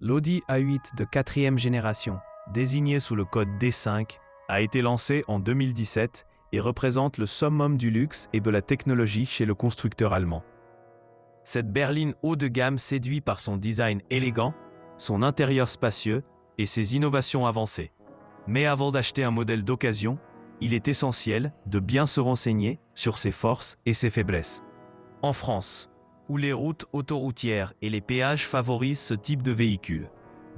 L'Audi A8 de 4e génération, désigné sous le code D5, a été lancé en 2017 et représente le summum du luxe et de la technologie chez le constructeur allemand. Cette berline haut de gamme séduit par son design élégant, son intérieur spacieux et ses innovations avancées. Mais avant d'acheter un modèle d'occasion, il est essentiel de bien se renseigner sur ses forces et ses faiblesses. En France, où les routes autoroutières et les péages favorisent ce type de véhicule,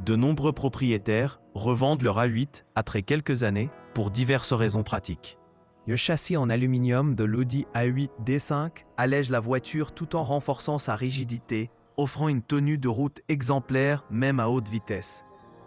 de nombreux propriétaires revendent leur A8 après quelques années pour diverses raisons pratiques. Le châssis en aluminium de l'Audi A8 D5 allège la voiture tout en renforçant sa rigidité, offrant une tenue de route exemplaire même à haute vitesse.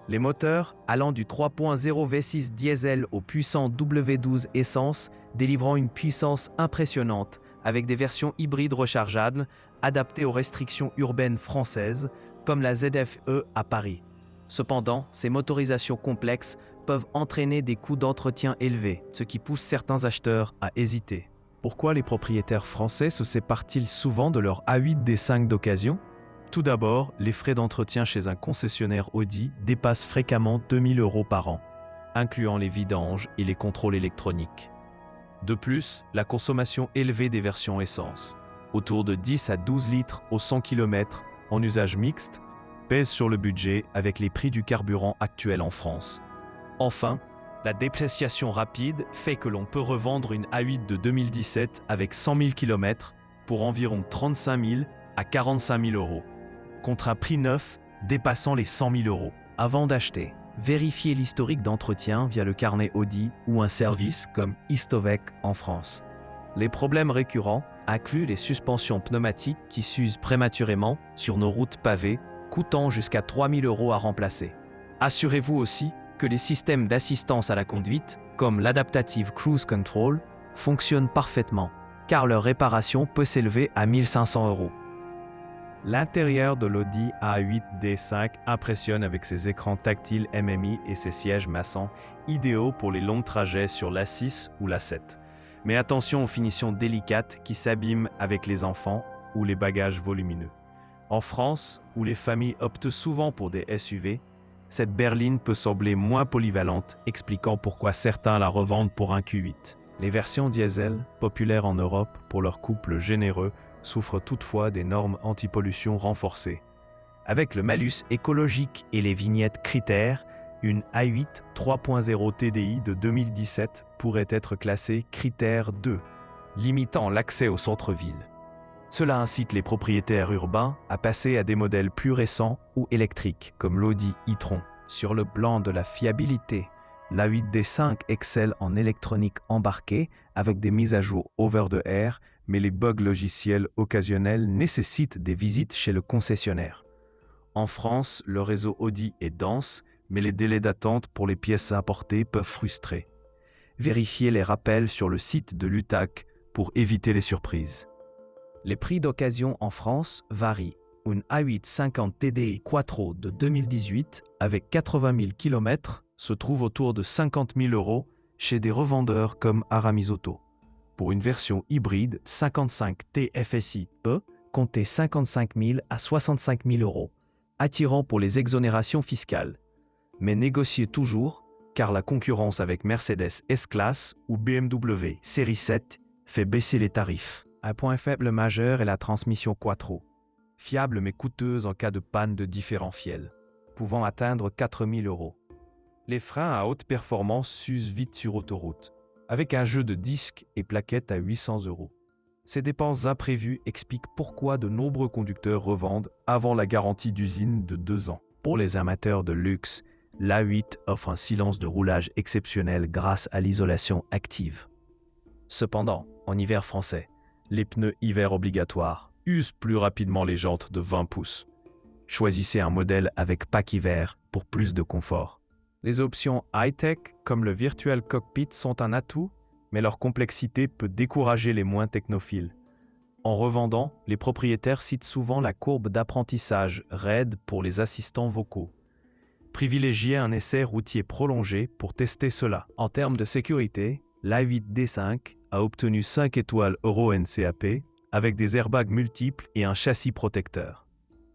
Les moteurs, allant du 3.0 V6 diesel au puissant W12 essence, délivrant une puissance impressionnante avec des versions hybrides rechargeables adaptées aux restrictions urbaines françaises, comme la ZFE à Paris. Cependant, ces motorisations complexes peuvent entraîner des coûts d'entretien élevés, ce qui pousse certains acheteurs à hésiter. Pourquoi les propriétaires français se séparent-ils souvent de leur A8 D5 d'occasion ? Tout d'abord, les frais d'entretien chez un concessionnaire Audi dépassent fréquemment 2 000 € par an, incluant les vidanges et les contrôles électroniques. De plus, la consommation élevée des versions essence, autour de 10 à 12 litres au 100 km en usage mixte, pèse sur le budget avec les prix du carburant actuel en France. Enfin, la dépréciation rapide fait que l'on peut revendre une A8 de 2017 avec 100 000 km pour environ 35 000 à 45 000 €, contre un prix neuf dépassant les 100 000 €. Avant d'acheter, vérifiez l'historique d'entretien via le carnet Audi ou un service comme Istovec en France. Les problèmes récurrents incluent les suspensions pneumatiques qui s'usent prématurément sur nos routes pavées, coûtant jusqu'à 3 000 € à remplacer. Assurez-vous aussi que les systèmes d'assistance à la conduite, comme l'Adaptative Cruise Control, fonctionnent parfaitement, car leur réparation peut s'élever à 1 500 €. L'intérieur de l'Audi A8 D5 impressionne avec ses écrans tactiles MMI et ses sièges massants, idéaux pour les longs trajets sur l'A6 ou l'A7. Mais attention aux finitions délicates qui s'abîment avec les enfants ou les bagages volumineux. En France, où les familles optent souvent pour des SUV, cette berline peut sembler moins polyvalente, expliquant pourquoi certains la revendent pour un Q8. Les versions diesel, populaires en Europe pour leur couple généreux, souffrent toutefois des normes anti-pollution renforcées. Avec le malus écologique et les vignettes critères, une A8 3.0 TDI de 2017 pourrait être classée critère 2, limitant l'accès au centre-ville. Cela incite les propriétaires urbains à passer à des modèles plus récents ou électriques, comme l'Audi e-tron. Sur le plan de la fiabilité, l'A8 D5 excelle en électronique embarquée avec des mises à jour over-the-air, mais les bugs logiciels occasionnels nécessitent des visites chez le concessionnaire. En France, le réseau Audi est dense, mais les délais d'attente pour les pièces importées peuvent frustrer. Vérifiez les rappels sur le site de l'UTAC pour éviter les surprises. Les prix d'occasion en France varient. Une A8 50 TDI Quattro de 2018 avec 80 000 km se trouve autour de 50 000 € chez des revendeurs comme Aramis Auto. Pour une version hybride 55 TFSI E, comptez 55 000 à 65 000 €, attirant pour les exonérations fiscales. Mais négociez toujours, car la concurrence avec Mercedes S-Class ou BMW Série 7 fait baisser les tarifs. Un point faible majeur est la transmission Quattro, fiable mais coûteuse en cas de panne de différentiel, pouvant atteindre 4 000 €. Les freins à haute performance s'usent vite sur autoroute, avec un jeu de disques et plaquettes à 800 €. Ces dépenses imprévues expliquent pourquoi de nombreux conducteurs revendent avant la garantie d'usine de 2 ans. Pour les amateurs de luxe, l'A8 offre un silence de roulage exceptionnel grâce à l'isolation active. Cependant, en hiver français, les pneus hiver obligatoires usent plus rapidement les jantes de 20 pouces. Choisissez un modèle avec pack hiver pour plus de confort. Les options high-tech comme le Virtual Cockpit sont un atout, mais leur complexité peut décourager les moins technophiles. En revendant, les propriétaires citent souvent la courbe d'apprentissage RAID pour les assistants vocaux. Privilégiez un essai routier prolongé pour tester cela. En termes de sécurité, l'A8 D5 a obtenu 5 étoiles Euro NCAP avec des airbags multiples et un châssis protecteur.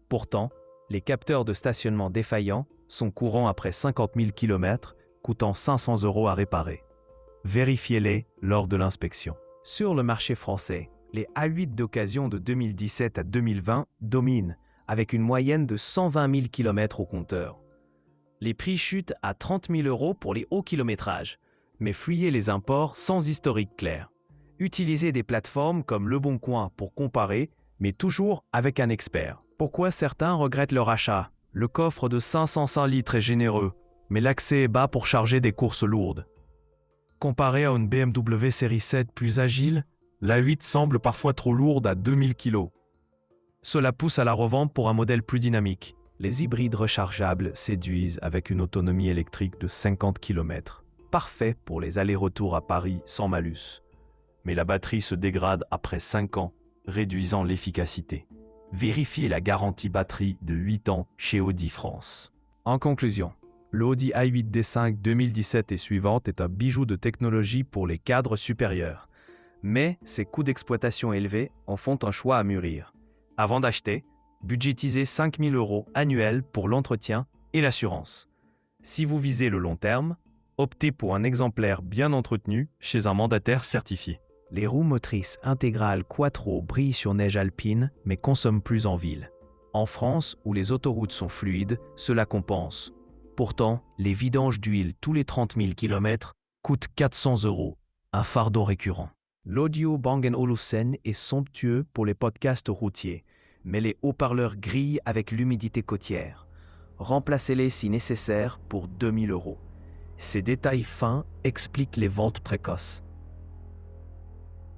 Pourtant, Les capteurs de stationnement défaillants sont courants après 50 000 km, coûtant 500 € à réparer. Vérifiez-les lors de l'inspection. Sur le marché français, les A8 d'occasion de 2017 à 2020 dominent, avec une moyenne de 120 000 km au compteur. Les prix chutent à 30 000 € pour les hauts kilométrages, mais fuyez les imports sans historique clair. Utilisez des plateformes comme Leboncoin pour comparer, mais toujours avec un expert. Pourquoi certains regrettent leur achat? Le coffre de 505 litres est généreux, mais l'accès est bas pour charger des courses lourdes. Comparé à une BMW série 7 plus agile, la 8 semble parfois trop lourde à 2000 kg. Cela pousse à la revente pour un modèle plus dynamique. Les hybrides rechargeables séduisent avec une autonomie électrique de 50 km, parfait pour les allers-retours à Paris sans malus. Mais la batterie se dégrade après 5 ans, réduisant l'efficacité. Vérifiez la garantie batterie de 8 ans chez Audi France. En conclusion, l'Audi A8 D5 2017 et suivante est un bijou de technologie pour les cadres supérieurs. Mais ses coûts d'exploitation élevés en font un choix à mûrir. Avant d'acheter, budgétisez 5 000 € annuels pour l'entretien et l'assurance. Si vous visez le long terme, optez pour un exemplaire bien entretenu chez un mandataire certifié. Les roues motrices intégrales Quattro brillent sur neige alpine mais consomment plus en ville. En France, où les autoroutes sont fluides, cela compense. Pourtant, les vidanges d'huile tous les 30 000 km coûtent 400 €, un fardeau récurrent. L'audio Bang & Olufsen est somptueux pour les podcasts routiers, mais les haut-parleurs grillent avec l'humidité côtière. Remplacez-les si nécessaire pour 2 000 €. Ces détails fins expliquent les ventes précoces.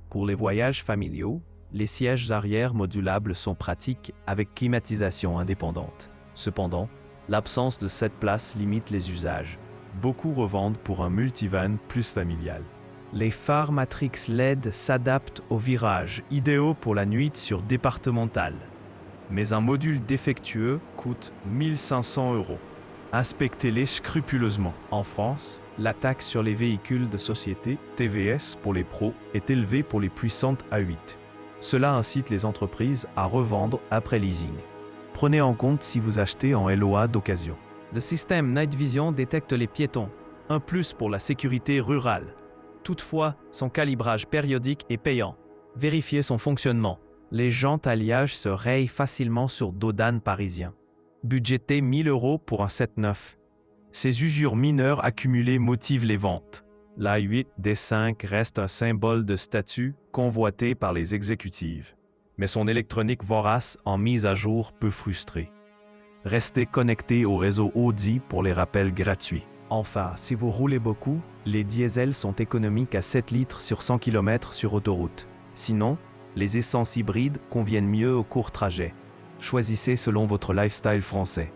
Pour les voyages familiaux, les sièges arrière modulables sont pratiques avec climatisation indépendante. Cependant, l'absence de cette place limite les usages. Beaucoup revendent pour un multivan plus familial. Les phares Matrix LED s'adaptent aux virages, idéaux pour la nuit sur départementale. Mais un module défectueux coûte 1 500 €. Inspectez-les scrupuleusement. En France, la taxe sur les véhicules de société, TVS pour les pros, est élevée pour les puissantes A8. Cela incite les entreprises à revendre après leasing. Prenez en compte si vous achetez en LOA d'occasion. Le système Night Vision détecte les piétons, un plus pour la sécurité rurale. Toutefois, son calibrage périodique est payant. Vérifiez son fonctionnement. Les jantes alliage se rayent facilement sur dos d'âne parisien. Budgétez 1 000 € pour un set neuf. Ces usures mineures accumulées motivent les ventes. L'A8 D5 reste un symbole de statut convoité par les exécutives. Mais son électronique vorace en mise à jour peut frustrer. Restez connecté au réseau Audi pour les rappels gratuits. Enfin, si vous roulez beaucoup, les diesels sont économiques à 7 litres sur 100 km sur autoroute. Sinon, les essences hybrides conviennent mieux aux courts trajets. Choisissez selon votre lifestyle français.